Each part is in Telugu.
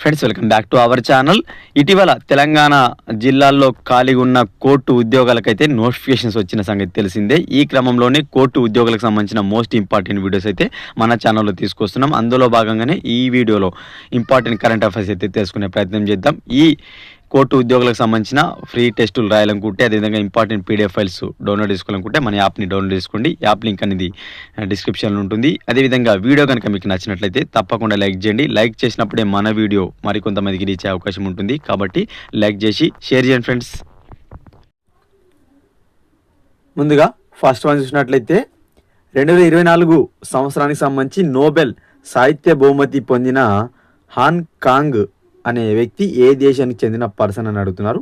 Friends, welcome back to our channel. ఇటీవల తెలంగాణ జిల్లాల్లో ఖాళీగా ఉన్న కోర్టు ఉద్యోగాలకైతే నోటిఫికేషన్స్ వచ్చిన సంగతి తెలిసిందే. ఈ క్రమంలోనే కోర్టు ఉద్యోగాలకు సంబంధించిన మోస్ట్ ఇంపార్టెంట్ వీడియోస్ అయితే మన ఛానల్లో తీసుకొస్తున్నాం. అందులో భాగంగానే ఈ వీడియోలో ఇంపార్టెంట్ కరెంట్ అఫైర్స్ అయితే తెలుసుకునే ప్రయత్నం చేద్దాం. ఈ కోర్టు ఉద్యోగులకు సంబంధించిన ఫ్రీ టెస్టులు రాయాలనుకుంటే, అదేవిధంగా ఇంపార్టెంట్ పీడిఎఫ్ ఫైల్స్ డౌన్లోడ్ చేసుకోవాలనుకుంటే మన యాప్ని డౌన్లోడ్ చేసుకోండి. యాప్ లింక్ అనేది డిస్క్రిప్షన్లో ఉంటుంది. అదేవిధంగా వీడియో కనుక మీకు నచ్చినట్లయితే తప్పకుండా లైక్ చేయండి. లైక్ చేసినప్పుడే మన వీడియో మరికొంతమందికి రీచ్ అయ్యే అవకాశం ఉంటుంది. కాబట్టి లైక్ చేసి షేర్ చేయండి ఫ్రెండ్స్. ముందుగా ఫస్ట్ వన్ చూసినట్లయితే 2024 సంవత్సరానికి సంబంధించి నోబెల్ సాహిత్య బహుమతి పొందిన హాన్ కాంగ్ అనే వ్యక్తి ఏ దేశానికి చెందిన పర్సన్ అని అడుగుతున్నారు.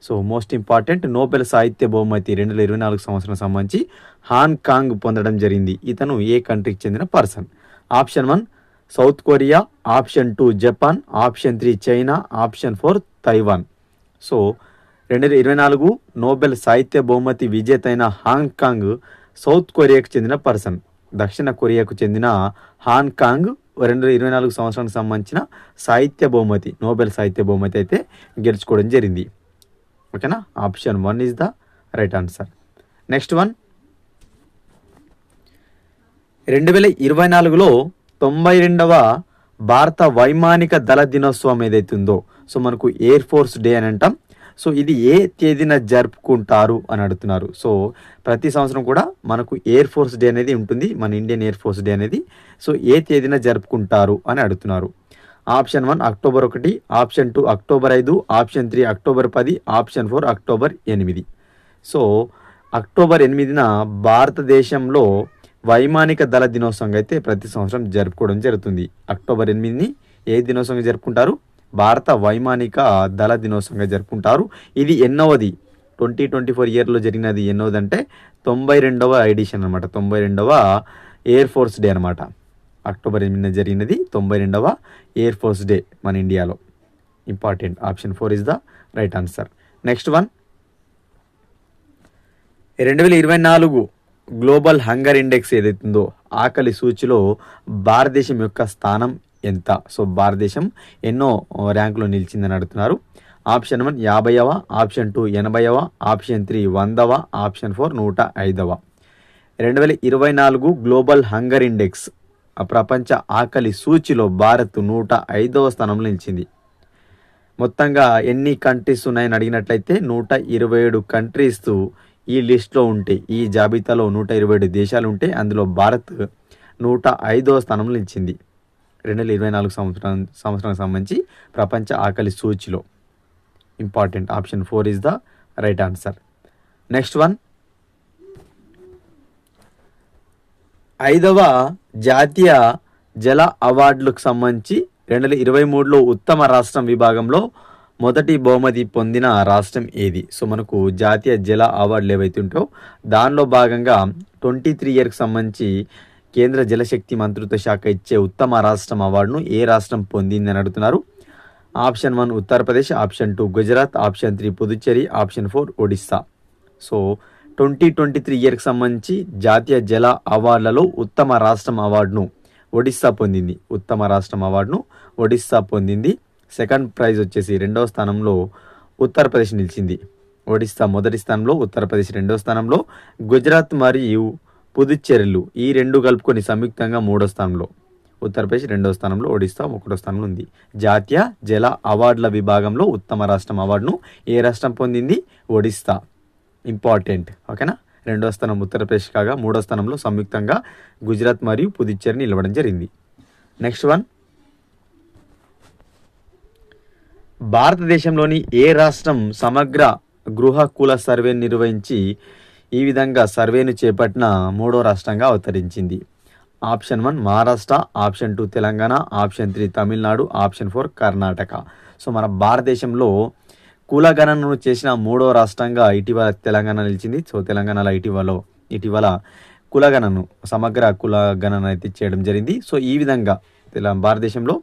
సో మోస్ట్ ఇంపార్టెంట్, నోబెల్ సాహిత్య బహుమతి 2024 సంవత్సరం సంబంధించి హాన్ కాంగ్ పొందడం జరిగింది. ఇతను ఏ కంట్రీకి చెందిన person? Option 1 south Korea, option 2 Japan, option 3 China, option 4 Taiwan. So 2024 Nobel సాహిత్య బహుమతి విజేత అయిన హాన్ కాంగ్ సౌత్ కొరియాకు చెందిన పర్సన్. దక్షిణ కొరియాకు చెందిన హాన్ కాంగ్ 2024 సంవత్సరానికి సంబంధించిన సాహిత్య బహుమతి, నోబెల్ సాహిత్య బహుమతి అయితే గెలుచుకోవడం జరిగింది. ఓకేనా, option 1 is the right answer. Next one, 2024లో 92వ భారత వైమానిక దళ దినోత్సవం ఏదైతే ఉందో, సో మనకు ఎయిర్ ఫోర్స్ డే అని అంటాం. సో ఇది ఏ తేదీన జరుపుకుంటారు అని అడుగుతున్నారు. సో ప్రతి సంవత్సరం కూడా మనకు ఎయిర్ ఫోర్స్ డే అనేది ఉంటుంది, మన ఇండియన్ ఎయిర్ ఫోర్స్ డే అనేది. సో ఏ తేదీన జరుపుకుంటారు అని అడుగుతున్నారు. Option 1 October 1, option 2 October 5, option 3 October 10, option 4 October 8. So October 8న భారతదేశంలో వైమానిక దళ దినోత్సవం అయితే ప్రతి సంవత్సరం జరుపుకోవడం జరుగుతుంది. అక్టోబర్ 8ని ఏ దినోత్సవంగా జరుపుకుంటారు? భారత వైమానిక దళ దినోత్సవంగా జరుపుకుంటారు. ఇది ఎన్నోవది? 2024 ఇయర్లో జరిగినది ఎన్నోది అంటే 92వ ఎడిషన్ అనమాట. 92వ ఎయిర్ ఫోర్స్ డే అనమాట. అక్టోబర్ 8న జరిగినది 92వ ఎయిర్ ఫోర్స్ డే మన ఇండియాలో. Important, option 4 is the right answer. Next one, 2024 global hunger index ఏదైతుందో, ఆకలి సూచిలో భారతదేశం యొక్క స్థానం ఎంత? సో భారతదేశం ఎన్నో ర్యాంకులో నిలిచిందని అడుగుతున్నారు. ఆప్షన్ 1 50వ, ఆప్షన్ 2 80వ, ఆప్షన్ 3 100వ, ఆప్షన్ 4 105వ. 2024 గ్లోబల్ హంగర్ ఇండెక్స్ ప్రపంచ ఆకలి సూచిలో భారత్ 105వ స్థానంలో నిలిచింది. మొత్తంగా ఎన్ని కంట్రీస్ ఉన్నాయని అడిగినట్లయితే 127 కంట్రీస్ ఈ లిస్ట్లో ఉంటే, ఈ జాబితాలో 127 దేశాలు ఉంటే అందులో భారత్ 105వ స్థానంలో నిలిచింది 2024 సంవత్సరానికి సంబంధించి ప్రపంచ ఆకలి సూచిలో. Important, option 4 is the right answer. Next one, 5వ జాతీయ జల అవార్డులకు సంబంధించి 2023లో ఉత్తమ రాష్ట్రం విభాగంలో మొదటి బహుమతి పొందిన రాష్ట్రం ఏది? సో మనకు జాతీయ జల అవార్డులు ఏవైతే ఉంటాయో దానిలో భాగంగా 23 ఇయర్కి సంబంధించి కేంద్ర జలశక్తి మంత్రిత్వ శాఖ ఇచ్చే ఉత్తమ రాష్ట్రం అవార్డును ఏ రాష్ట్రం పొందింది అని అడుగుతున్నారు. Option 1 Uttar Pradesh, option 2 Gujarat, option 3 Puducherry, option 4 Odisha. So 2023 ఇయర్కి సంబంధించి జాతీయ జల అవార్డులలో ఉత్తమ రాష్ట్రం అవార్డును ఒడిస్సా పొందింది. ఉత్తమ రాష్ట్రం అవార్డును ఒడిస్సా పొందింది. సెకండ్ ప్రైజ్ వచ్చేసి 2వ స్థానంలో ఉత్తరప్రదేశ్ నిలిచింది. ఒడిస్సా మొదటి స్థానంలో, ఉత్తరప్రదేశ్ 2వ స్థానంలో, గుజరాత్ మరియు పుదుచ్చేరిలు ఈ రెండు కలుపుకొని సంయుక్తంగా 3వ స్థానంలో, ఉత్తరప్రదేశ్ 2వ స్థానంలో, ఒడిస్సా 1వ స్థానంలో ఉంది. జాతీయ జల అవార్డుల విభాగంలో ఉత్తమ రాష్ట్రం అవార్డును ఏ రాష్ట్రం పొందింది? ఒడిస్సా. ఇంపార్టెంట్, ఓకేనా. 2వ స్థానం ఉత్తరప్రదేశ్ కాగా 3వ స్థానంలో సంయుక్తంగా గుజరాత్ మరియు పుదుచ్చేరిని నిలవడం జరిగింది. నెక్స్ట్ వన్, భారతదేశంలోని ఏ రాష్ట్రం సమగ్ర గృహ కుల సర్వే నిర్వహించి ఈ విధంగా సర్వేను చేపట్టిన 3వ రాష్ట్రంగా అవతరించింది? Option 1 Maharashtra, option 2 Telangana, option 3 Tamil Nadu, option 4 Karnataka. So మన భారతదేశంలో కులగణనను చేసిన 3వ రాష్ట్రంగా ఇటీవల తెలంగాణ నిలిచింది. సో తెలంగాణలో ఇటీవల కులగణను, సమగ్ర కులగణన అయితే చేయడం జరిగింది. సో ఈ విధంగా భారతదేశంలో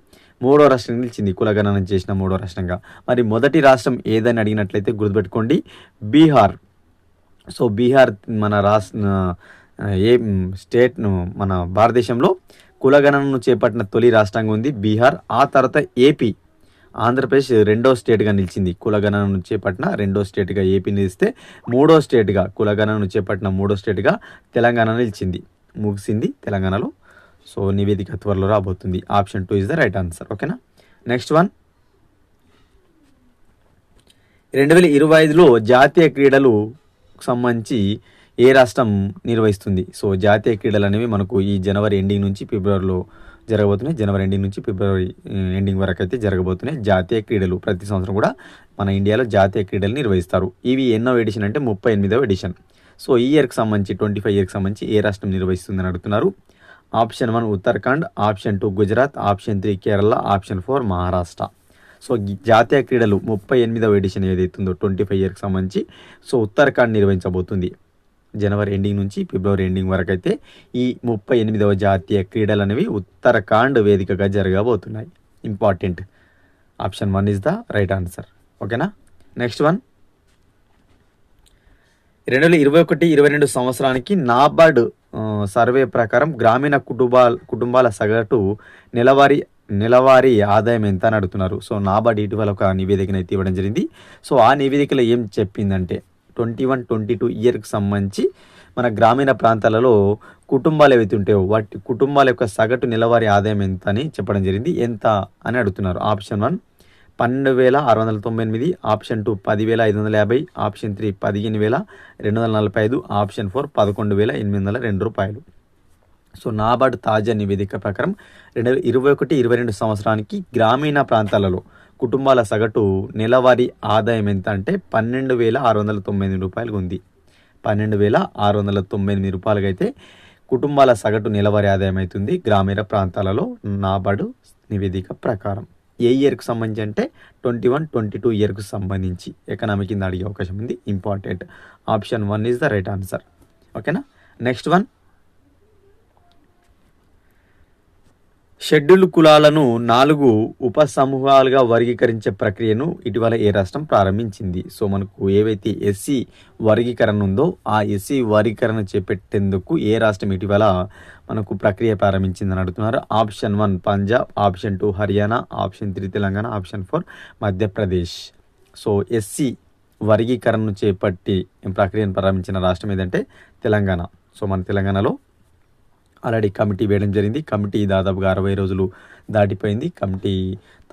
3వ రాష్ట్రం నిలిచింది కులగణన చేసిన 3వ రాష్ట్రంగా. మరి మొదటి రాష్ట్రం ఏదని అడిగినట్లయితే గుర్తుపెట్టుకోండి, బీహార్. సో బీహార్ మన ఏ స్టేట్ను మన భారతదేశంలో కులగణనను చేపట్టిన తొలి రాష్ట్రంగా ఉంది బీహార్. ఆ తర్వాత ఏపీ ఆంధ్రప్రదేశ్ రెండో స్టేట్గా నిలిచింది. కులగణనను చేపట్టిన రెండో స్టేట్గా ఏపీ నిలిస్తే, మూడో స్టేట్గా కులగణనను చేపట్టిన మూడో స్టేట్గా తెలంగాణ నిలిచింది. ముగిసింది తెలంగాణలో. సో నివేదిక త్వరలో రాబోతుంది. Option 2 is the right answer. ఓకేనా. నెక్స్ట్ వన్, 2025లో జాతీయ క్రీడలు సంబంధించి ఏ రాష్ట్రం నిర్వహిస్తుంది? సో జాతీయ క్రీడలు అనేవి మనకు ఈ జనవరి ఎండింగ్ నుంచి ఫిబ్రవరిలో జరగబోతున్నాయి. జనవరి ఎండింగ్ నుంచి ఫిబ్రవరి ఎండింగ్ వరకు అయితే జరగబోతున్నాయి జాతీయ క్రీడలు. ప్రతి సంవత్సరం కూడా మన ఇండియాలో జాతీయ క్రీడలు నిర్వహిస్తారు. ఇవి ఎన్నో ఎడిషన్ అంటే 38వ ఎడిషన్. సో ఈ ఇయర్కి సంబంధించి 25 ఇయర్కి సంబంధించి ఏ రాష్ట్రం నిర్వహిస్తుందని అడుగుతున్నారు. Option 1 Uttarakhand, option 2 Gujarat, option 3 Kerala, option 4 Maharashtra. So జాతీయ క్రీడలు 38వ ఎడిషన్ ఏదైతుందో 25 ఇయర్కి సంబంధించి సో ఉత్తరాఖండ్ నిర్వహించబోతుంది. జనవరి ఎండింగ్ నుంచి ఫిబ్రవరి ఎండింగ్ వరకు అయితే ఈ 38వ జాతీయ క్రీడలు అనేవి ఉత్తరాఖండ్ వేదికగా జరగబోతున్నాయి. Important. Option 1 is the right answer. ఓకేనా. నెక్స్ట్ వన్, 2021-22 సంవత్సరానికి నాబార్డ్ సర్వే ప్రకారం గ్రామీణ కుటుంబాల సగటు నెలవారీ ఆదాయం ఎంత అని అడుగుతున్నారు. సో నాబార్డ్ ఇటీవల ఒక నివేదికను అయితే ఇవ్వడం జరిగింది. సో ఆ నివేదికలో ఏం చెప్పిందంటే 21-22 ఇయర్కి సంబంధించి మన గ్రామీణ ప్రాంతాలలో కుటుంబాలు ఏవైతే ఉంటాయో వాటి కుటుంబాల యొక్క సగటు నెలవారీ ఆదాయం ఎంత అని చెప్పడం జరిగింది. ఎంత అని అడుగుతున్నారు. ఆప్షన్ 1 12,698, ఆప్షన్ 2 10,550, ఆప్షన్ 3 15,245, ఆప్షన్ 4 11,802 రూపాయలు. సో నాబార్డ్ తాజా నివేదిక ప్రకారం 2021-22 సంవత్సరానికి గ్రామీణ ప్రాంతాలలో కుటుంబాల సగటు నెలవారీ ఆదాయం ఎంత అంటే 12,698 రూపాయలుగా ఉంది. 12,698 రూపాయలుగా అయితే కుటుంబాల సగటు నెలవారీ ఆదాయం అవుతుంది గ్రామీణ ప్రాంతాలలో నాబార్డు నివేదిక ప్రకారం. ఏ ఇయర్కి సంబంధించి అంటే 21-22 ఇయర్కు సంబంధించి ఎకనామిక్ కింద అడిగే అవకాశం ఉంది. Important. Option 1 is the right answer. ఓకేనా. నెక్స్ట్ వన్, షెడ్యూల్ కులాలను 4 ఉపసమూహాలుగా వర్గీకరించే ప్రక్రియను ఇటీవల ఏ రాష్ట్రం ప్రారంభించింది? సో మనకు ఏవైతే ఎస్సీ వర్గీకరణ ఉందో ఆ ఎస్సీ వర్గీకరణ చేపట్టేందుకు ఏ రాష్ట్రం ఇటీవల మనకు ప్రక్రియ ప్రారంభించిందని అడుగుతున్నారు. Option 1 Punjab, option 2 Haryana, option 3 Telangana, option 4 Madhya Pradesh. So SC వర్గీకరణను చేపట్టి ప్రక్రియను ప్రారంభించిన రాష్ట్రం ఏదంటే తెలంగాణ. సో మన తెలంగాణలో ఆల్రెడీ కమిటీ వేయడం జరిగింది. కమిటీ దాదాపుగా 60 రోజులు దాటిపోయింది. కమిటీ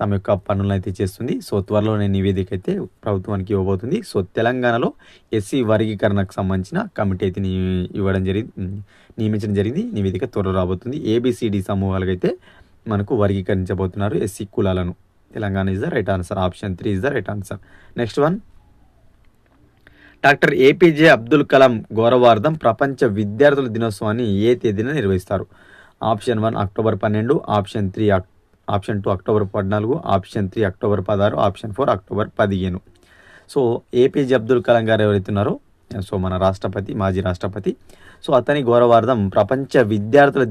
తమ యొక్క పనులను అయితే చేస్తుంది. సో త్వరలోనే నివేదిక అయితే ప్రభుత్వానికి ఇవ్వబోతుంది. సో తెలంగాణలో ఎస్సీ వర్గీకరణకు సంబంధించిన కమిటీ అయితే నియమించడం జరిగింది. నివేదిక త్వరలో రాబోతుంది. ABCD సమూహాలకు అయితే మనకు వర్గీకరించబోతున్నారు ఎస్సీ కులాలను. Telangana is the right answer. Option 3 is the right answer. Next one, doctor APJ Abdul Kalam గౌరవార్థం ప్రపంచ విద్యార్థుల దినోత్సవాన్ని ఏ తేదీన నిర్వహిస్తారు? Option 1 October 12, option 2 October 14, option 3 October 16, option 4 October 15. So APJ Abdul Kalam గారు ఎవరైతే ఉన్నారో సో మన రాష్ట్రపతి, మాజీ రాష్ట్రపతి. సో అతని గౌరవార్థం ప్రపంచ విద్యార్థుల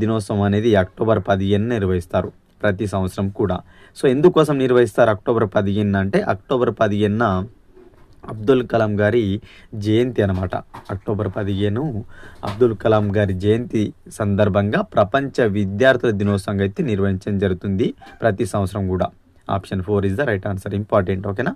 దినోత్సవం అనేది అక్టోబర్ 15 నిర్వహిస్తారు ప్రతి సంవత్సరం కూడా. సో ఎందుకోసం నిర్వహిస్తారు అక్టోబర్ 15 అంటే అక్టోబర్ 15 అబ్దుల్ కలాం గారి జయంతి అనమాట. అక్టోబర్ 15 అబ్దుల్ కలాం గారి జయంతి సందర్భంగా ప్రపంచ విద్యార్థుల దినోత్సవంగా అయితే నిర్వహించడం జరుగుతుంది ప్రతి సంవత్సరం కూడా. Option 4 is the right answer. Important. ఓకేనా.